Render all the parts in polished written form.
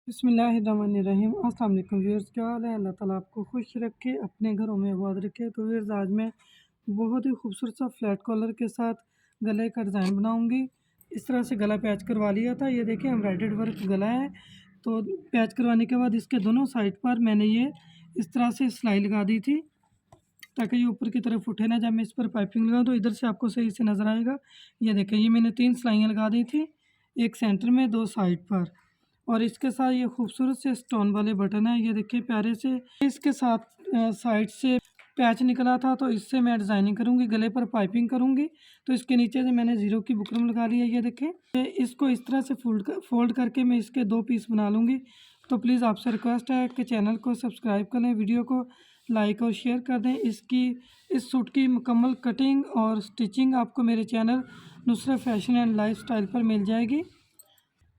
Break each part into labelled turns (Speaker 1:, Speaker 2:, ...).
Speaker 1: बिस्मिल्लाहिर्रहमानिर्रहीम। अस्सलाम वालेकुम व्यूअर्स, क्या हाल है। अल्लाह ताला आपको खुश रखे, अपने घरों में आबाद रखे। तो व्यूअर्स, आज मैं बहुत ही खूबसूरत सा फ्लैट कॉलर के साथ गले का डिज़ाइन बनाऊंगी। इस तरह से गला पैच करवा लिया था। ये देखिए एम्ब्रॉयडर्ड वर्क गला है। तो पैच करवाने के बाद इसके दोनों साइड पर मैंने ये इस तरह से सिलाई लगा दी थी, ताकि ये ऊपर की तरफ उठे ना। जब मैं इस पर पाइपिंग लगाऊँ तो इधर से आपको सही से नज़र आएगा। ये देखिए, ये मैंने 3 सिलाइयाँ लगा दी थी, एक सेंटर में, 2 साइड पर। और इसके साथ ये खूबसूरत से स्टोन वाले बटन है। ये देखिए प्यारे से। इसके साथ साइड से पैच निकला था, तो इससे मैं डिज़ाइनिंग करूँगी, गले पर पाइपिंग करूँगी। तो इसके नीचे से मैंने ज़ीरो की बुकरम लगा ली है। ये देखें, इसको इस तरह से फोल्ड करके मैं इसके 2 पीस बना लूँगी। तो प्लीज़ आपसे रिक्वेस्ट है कि चैनल को सब्सक्राइब कर लें, वीडियो को लाइक और शेयर कर दें। इस सूट की मुकम्मल कटिंग और स्टिचिंग आपको मेरे channel Nusrat fashion and lifestyle पर मिल जाएगी।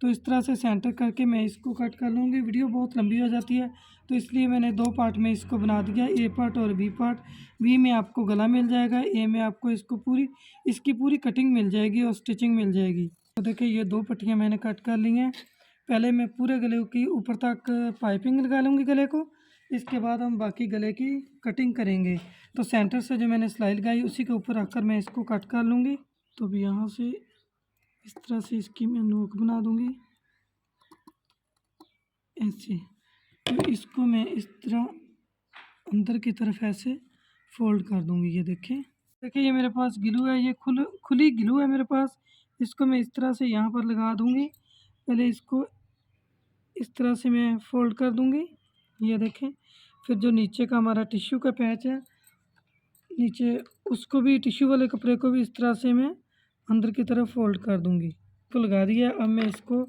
Speaker 1: तो इस तरह से सेंटर करके मैं इसको कट कर लूँगी। वीडियो बहुत लंबी हो जाती है, तो इसलिए मैंने 2 पार्ट में इसको बना दिया, ए पार्ट और बी पार्ट। बी में आपको गला मिल जाएगा, ए में आपको इसकी पूरी कटिंग मिल जाएगी और स्टिचिंग मिल जाएगी। तो देखिए, ये 2 पट्टियाँ मैंने कट कर ली हैं। पहले मैं पूरे गले की ऊपर तक पाइपिंग लगा लूँगी गले को। इसके बाद हम बाकी गले की कटिंग करेंगे। तो सेंटर से जो मैंने सिलाई लगाई उसी के ऊपर रखकर मैं इसको कट कर लूँगी। तो अब यहाँ से इस तरह से इसकी मैं नोक बना दूँगी ऐसे। तो इसको मैं इस तरह अंदर की तरफ ऐसे फोल्ड कर दूँगी। ये देखिए, ये मेरे पास ग्लू है, ये खुली ग्लू है मेरे पास। इसको मैं इस तरह से यहाँ पर लगा दूँगी। पहले इसको इस तरह से मैं फोल्ड कर दूँगी। ये देखें, फिर जो नीचे का हमारा टिश्यू का पैच है नीचे, उसको भी, टिश्यू वाले कपड़े को भी इस तरह से मैं अंदर की तरफ फोल्ड कर दूँगी। तो लगा दिया। अब मैं इसको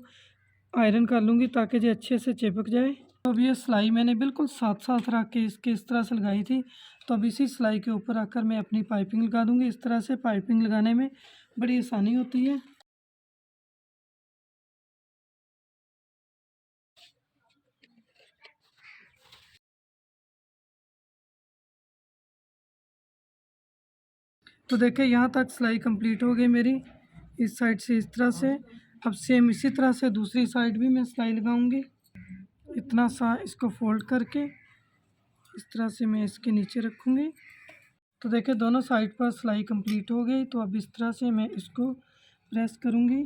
Speaker 1: आयरन कर लूँगी ताकि ये अच्छे से चिपक जाए। तो अब ये सिलाई मैंने बिल्कुल साथ साथ रख के इसके इस तरह से लगाई थी। तो अब इसी सिलाई के ऊपर रखकर मैं अपनी पाइपिंग लगा दूँगी। इस तरह से पाइपिंग लगाने में बड़ी आसानी होती है। तो देखिए, यहाँ तक सिलाई कंप्लीट हो गई मेरी, इस साइड से इस तरह से। अब सेम इसी तरह से दूसरी साइड भी मैं सिलाई लगाऊंगी। इतना सा इसको फोल्ड करके इस तरह से मैं इसके नीचे रखूँगी। तो देखिए, दोनों साइड पर सिलाई कंप्लीट हो गई। तो अब इस तरह से मैं इसको प्रेस करूँगी।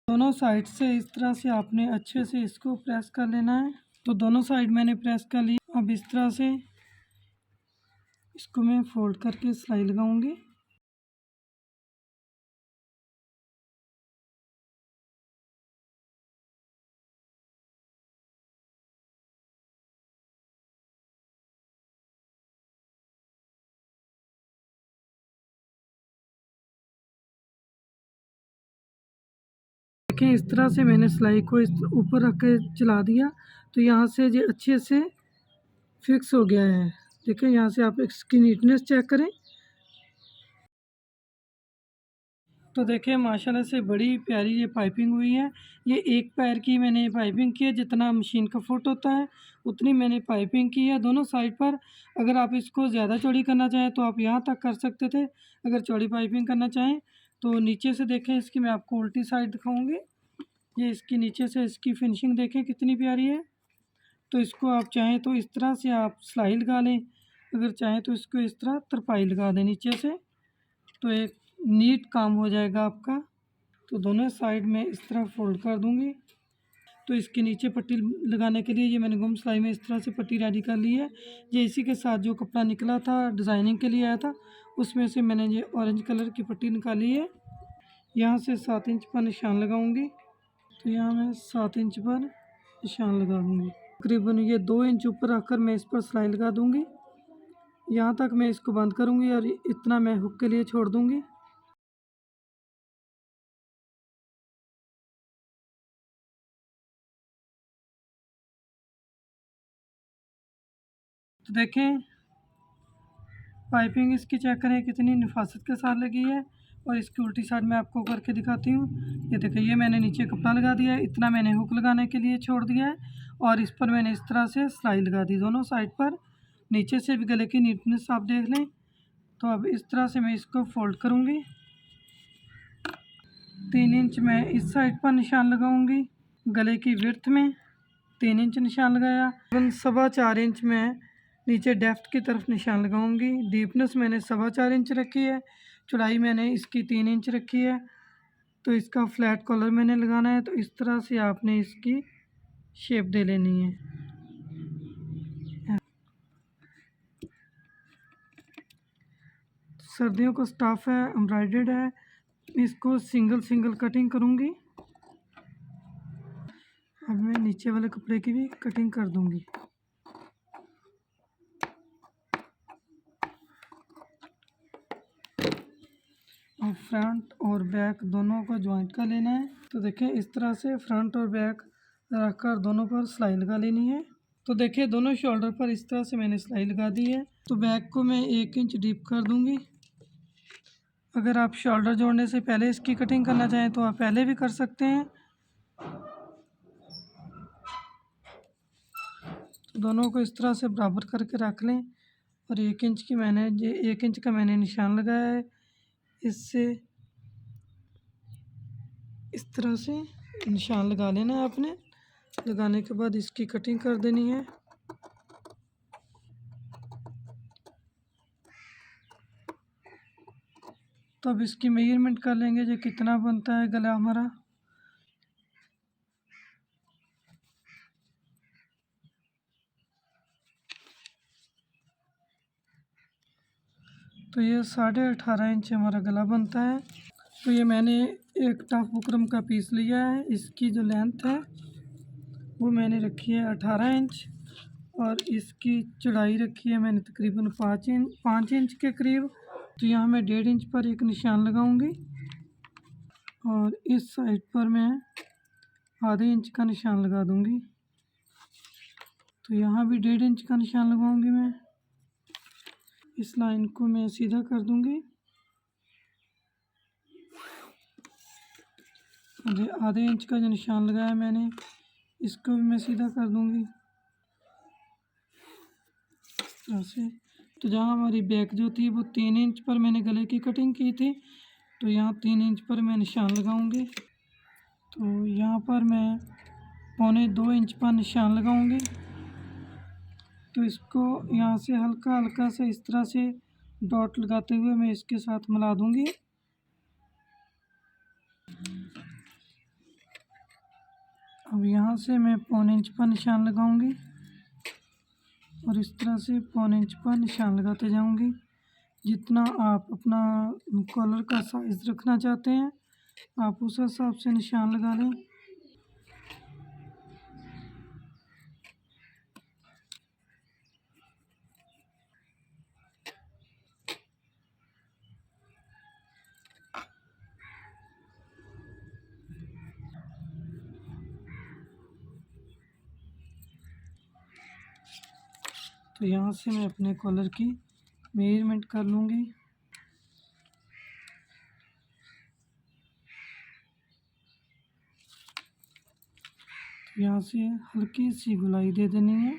Speaker 1: दोनों साइड से इस तरह से आपने अच्छे से इसको प्रेस कर लेना है। तो दोनों साइड मैंने प्रेस कर ली। अब इस तरह से इसको मैं फोल्ड करके सिलाई लगाऊंगी। देखें, इस तरह से मैंने सिलाई को इस ऊपर रख के चला दिया। तो यहाँ से ये अच्छे से फिक्स हो गया है। देखें, यहाँ से आप इसकी नीटनेस चेक करें। तो देखिए, माशाल्लाह से बड़ी प्यारी ये पाइपिंग हुई है। ये एक पैर की मैंने पाइपिंग की है, जितना मशीन का फुट होता है उतनी मैंने पाइपिंग की है दोनों साइड पर। अगर आप इसको ज़्यादा चौड़ी करना चाहें तो आप यहाँ तक कर सकते थे। अगर चौड़ी पाइपिंग करना चाहें तो नीचे से देखें, इसकी मैं आपको उल्टी साइड दिखाऊँगी। ये इसकी नीचे से इसकी फिनिशिंग देखें कितनी प्यारी है। तो इसको आप चाहें तो इस तरह से आप सिलाई लगा लें, अगर चाहें तो इसको इस तरह तरपाई लगा दें नीचे से। तो एक नीट काम हो जाएगा आपका। तो दोनों साइड में इस तरह फोल्ड कर दूंगी। तो इसके नीचे पट्टी लगाने के लिए ये मैंने गुम सिलाई में इस तरह से पट्टी रेडी कर ली है। ये इसी के साथ जो कपड़ा निकला था डिज़ाइनिंग के लिए आया था, उसमें से मैंने ये ऑरेंज कलर की पट्टी निकाली है। यहाँ से 7 इंच पर निशान लगाऊंगी। तो यहाँ मैं 7 इंच पर निशान लगा दूँगी। तकरीबन ये 2 इंच ऊपर रखकर मैं इस पर सिलाई लगा दूँगी। यहाँ तक मैं इसको बंद करूँगी और इतना मैं हुक के लिए छोड़ दूँगी। तो देखें, पाइपिंग इसकी चेक करें कितनी नफासत के साथ लगी है। और इसकी उल्टी साइड में आपको करके दिखाती हूँ। ये देखिए, ये मैंने नीचे कपड़ा लगा दिया है, इतना मैंने हुक लगाने के लिए छोड़ दिया है। और इस पर मैंने इस तरह से सिलाई लगा दी दोनों साइड पर। नीचे से भी गले की नीटनेस आप देख लें। तो अब इस तरह से मैं इसको फोल्ड करूँगी। 3 इंच मैं इस साइड पर निशान लगाऊंगी। गले की विड्थ में 3 इंच निशान लगाया। 4.25 इंच मैं नीचे डेप्थ की तरफ निशान लगाऊंगी। डीपनेस मैंने 4.25 इंच रखी है। चौड़ाई मैंने इसकी 3 इंच रखी है। तो इसका फ्लैट कॉलर मैंने लगाना है, तो इस तरह से आपने इसकी शेप दे लेनी है। सर्दियों का स्टाफ है, एम्ब्रॉयडर्ड है। इसको सिंगल सिंगल कटिंग करूँगी। अब मैं नीचे वाले कपड़े की भी कटिंग कर दूँगी। अब फ्रंट और बैक दोनों को ज्वाइंट कर लेना है। तो देखें इस तरह से फ्रंट और बैक रखकर दोनों पर सिलाई लगा लेनी है। तो देखिए दोनों शोल्डर पर इस तरह से मैंने सिलाई लगा दी है। तो बैक को मैं 1 इंच डीप कर दूँगी। अगर आप शोल्डर जोड़ने से पहले इसकी कटिंग करना चाहें तो आप पहले भी कर सकते हैं। तो दोनों को इस तरह से बराबर करके रख लें और 1 इंच की मैंने 1 इंच का मैंने निशान लगाया है। इससे इस तरह से निशान लगा लेना है आपने। लगाने के बाद इसकी कटिंग कर देनी है। तो अब इसकी मेजरमेंट कर लेंगे जो कितना बनता है गला हमारा। तो ये 18.5 इंच हमारा गला बनता है। तो ये मैंने एक टॉप बुकरम का पीस लिया है। इसकी जो लेंथ है वो मैंने रखी है 18 इंच और इसकी चौड़ाई रखी है मैंने तकरीबन 5 इंच के करीब। तो यहाँ मैं 1.5 इंच पर एक निशान लगाऊंगी और इस साइड पर मैं आधे इंच का निशान लगा दूंगी। तो यहाँ भी 1.5 इंच का निशान लगाऊंगी मैं। इस लाइन को मैं सीधा कर दूंगी। आधे इंच का जो निशान लगाया मैंने इसको भी मैं सीधा कर दूंगी इस तरह से। तो जहाँ हमारी बैक जो थी वो 3 इंच पर मैंने गले की कटिंग की थी, तो यहाँ 3 इंच पर मैं निशान लगाऊंगी। तो यहाँ पर मैं 1.25 इंच पर निशान लगाऊंगी। तो इसको यहाँ से हल्का हल्का से इस तरह से डॉट लगाते हुए मैं इसके साथ मिला दूंगी। अब यहाँ से मैं 1.25 इंच पर निशान लगाऊंगी और इस तरह से 1.25 इंच पर निशान लगाते जाऊंगी। जितना आप अपना कॉलर का साइज़ रखना चाहते हैं आप उस हिसाब से निशान लगा लें। तो यहाँ से मैं अपने कॉलर की मेजरमेंट कर लूँगी। यहाँ से हल्की सी गुलाई दे देनी है।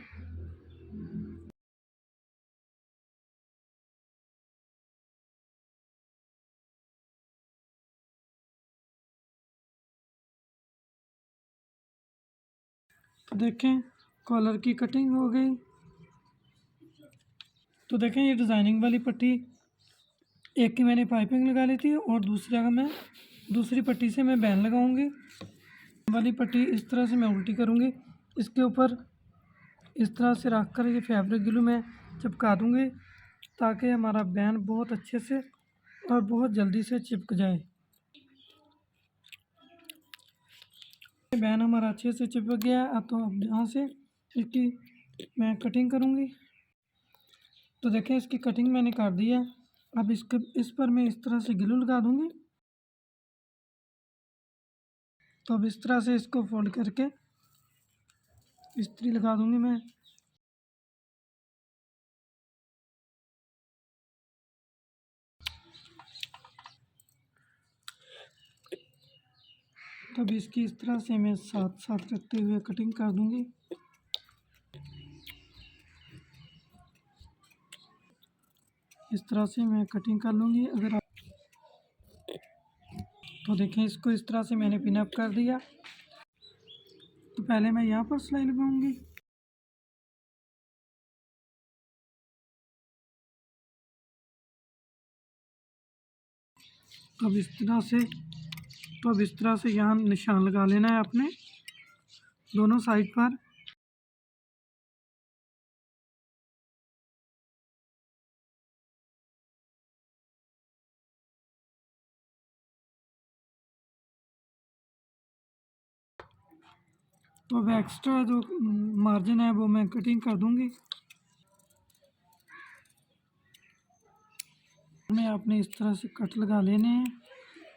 Speaker 1: तो देखें कॉलर की कटिंग हो गई। तो देखें ये डिज़ाइनिंग वाली पट्टी एक की मैंने पाइपिंग लगा ली थी और दूसरी पट्टी से मैं बैन लगाऊंगी। वाली पट्टी इस तरह से मैं उल्टी करूंगी। इसके ऊपर इस तरह से रख कर ये फैब्रिक ग्लू में चिपका दूंगी ताकि हमारा बैन बहुत अच्छे से और बहुत जल्दी से चिपक जाए। बैन हमारा अच्छे से चिपक गया है। अब तो अब यहाँ से इसकी मैं कटिंग करूँगी। तो देखें इसकी कटिंग मैंने कर दी है। अब इस पर मैं इस तरह से ग्लू लगा दूँगी। तो अब इस तरह से इसको फोल्ड करके इस्त्री लगा दूँगी मैं। तब इसकी इस तरह से मैं साथ साथ रखते हुए कटिंग कर दूँगी। इस तरह से मैं कटिंग कर लूँगी। तो देखें इसको इस तरह से मैंने पिन अप कर दिया। तो पहले मैं यहाँ पर सिलाई लगाऊंगी। अब इस तरह से यहाँ निशान लगा लेना है अपने दोनों साइड पर। तो अब एक्स्ट्रा जो मार्जिन है वो मैं कटिंग कर दूंगी। हमें आपने इस तरह से कट लगा लेने हैं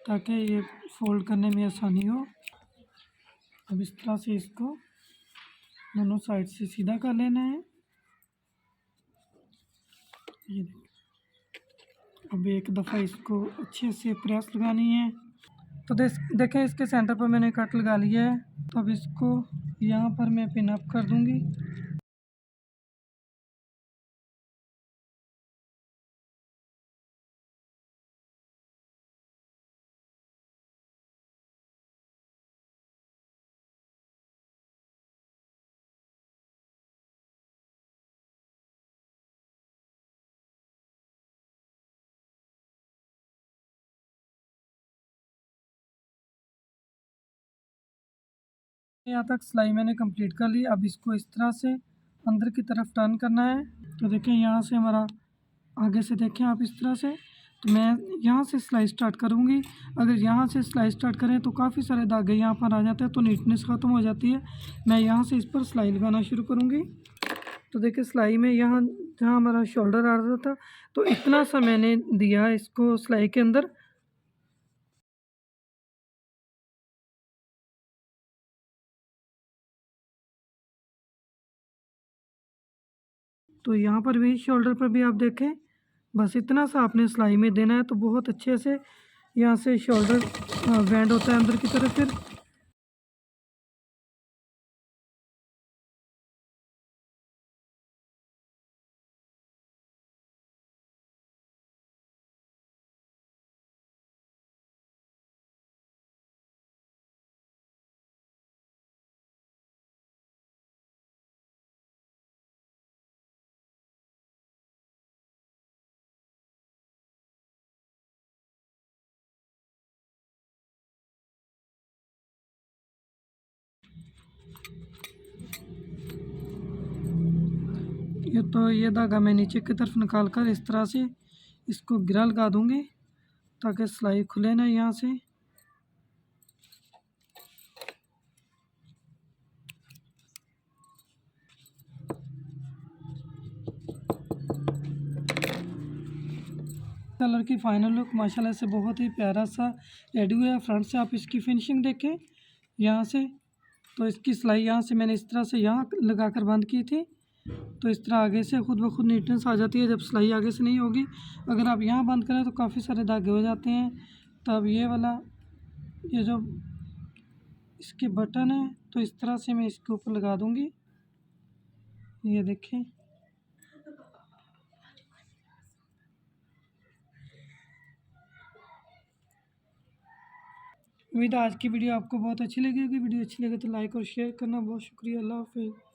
Speaker 1: ताकि ये फोल्ड करने में आसानी हो। अब इस तरह से इसको दोनों साइड से सीधा कर लेना है। ये अब एक दफ़ा इसको अच्छे से प्रेस लगानी है। तो देखें इसके सेंटर पर मैंने कट लगा लिया है। तो अब इसको यहाँ पर मैं पिन अप कर दूंगी। यहाँ तक सिलाई मैंने कंप्लीट कर ली। अब इसको इस तरह से अंदर की तरफ टर्न करना है। तो देखें यहाँ से हमारा आगे से देखें आप इस तरह से। तो मैं यहाँ से सिलाई स्टार्ट करूँगी। अगर यहाँ से सिलाई स्टार्ट करें तो काफ़ी सारे धागे यहाँ पर आ जाते हैं, तो नीटनेस ख़त्म हो जाती है। मैं यहाँ से इस पर सिलाई लगाना शुरू करूँगी। तो देखिए सिलाई में यहाँ जहाँ हमारा शोल्डर आ रहा था तो इतना सा मैंने दिया इसको सिलाई के अंदर। तो यहाँ पर भी शोल्डर पर भी आप देखें बस इतना सा आपने सिलाई में देना है। तो बहुत अच्छे से यहाँ से शोल्डर बैंड होता है अंदर की तरफ। फिर ये धागा मैं नीचे की तरफ निकाल कर इस तरह से इसको गिरा लगा दूँगी ताकि सिलाई खुले ना यहाँ से। कलर की फाइनल लुक माशाल्लाह से बहुत ही प्यारा सा रेडी हुआ है। फ्रंट से आप इसकी फिनिशिंग देखें यहाँ से। तो इसकी सिलाई यहाँ से मैंने इस तरह से यहाँ लगा कर बंद की थी। तो इस तरह आगे से खुद ब खुद नीटनेस आ जाती है जब सिलाई आगे से नहीं होगी। अगर आप यहाँ बंद करें तो काफ़ी सारे धागे हो जाते हैं। तब ये वाला ये जो इसके बटन है तो इस तरह से मैं इसके ऊपर लगा दूँगी। ये देखें। उम्मीद है आज की वीडियो आपको बहुत अच्छी लगी होगी। वीडियो अच्छी लगे तो लाइक और शेयर करना। बहुत शुक्रिया। अल्लाह हाफ़िज़।